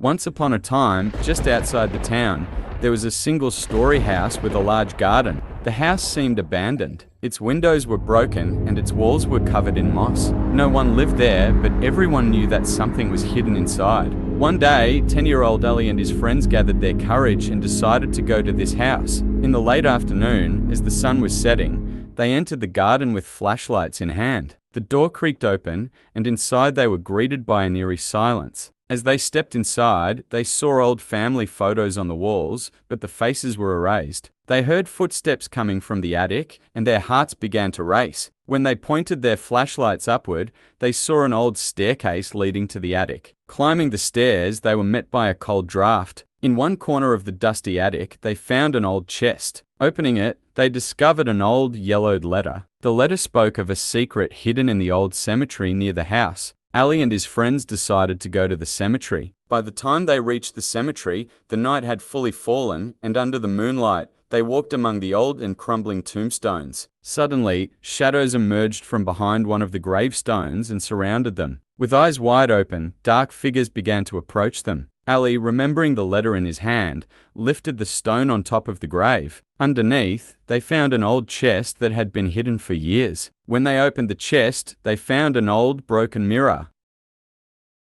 Once upon a time, just outside the town, there was a single-story house with a large garden. The house seemed abandoned. Its windows were broken and its walls were covered in moss. No one lived there, but everyone knew that something was hidden inside. One day, 10-year-old Ali and his friends gathered their courage and decided to go to this house. In the late afternoon, as the sun was setting, they entered the garden with flashlights in hand. The door creaked open, and inside they were greeted by an eerie silence. As they stepped inside, they saw old family photos on the walls, but the faces were erased. They heard footsteps coming from the attic, and their hearts began to race. When they pointed their flashlights upward, they saw an old staircase leading to the attic. Climbing the stairs, they were met by a cold draft. In one corner of the dusty attic, they found an old chest. Opening it, they discovered an old, yellowed letter. The letter spoke of a secret hidden in the old cemetery near the house. Ali and his friends decided to go to the cemetery. By the time they reached the cemetery, the night had fully fallen, and under the moonlight, they walked among the old and crumbling tombstones. Suddenly, shadows emerged from behind one of the gravestones and surrounded them. With eyes wide open, dark figures began to approach them. Ali, remembering the letter in his hand, lifted the stone on top of the grave. Underneath, they found an old chest that had been hidden for years. When they opened the chest, they found an old, broken mirror.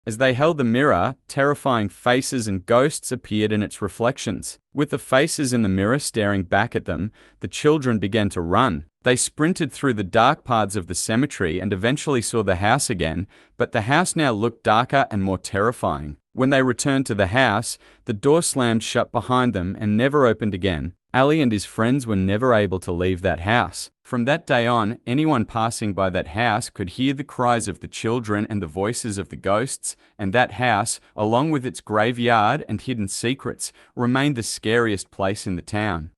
As they held the mirror, terrifying faces and ghosts appeared in its reflections. With the faces in the mirror staring back at them, the children began to run. They sprinted through the dark paths of the cemetery and eventually saw the house again, but the house now looked darker and more terrifying. When they returned to the house, the door slammed shut behind them and never opened again. Ali and his friends were never able to leave that house. From that day on, anyone passing by that house could hear the cries of the children and the voices of the ghosts, and that house, along with its graveyard and hidden secrets, remained the scariest place in the town.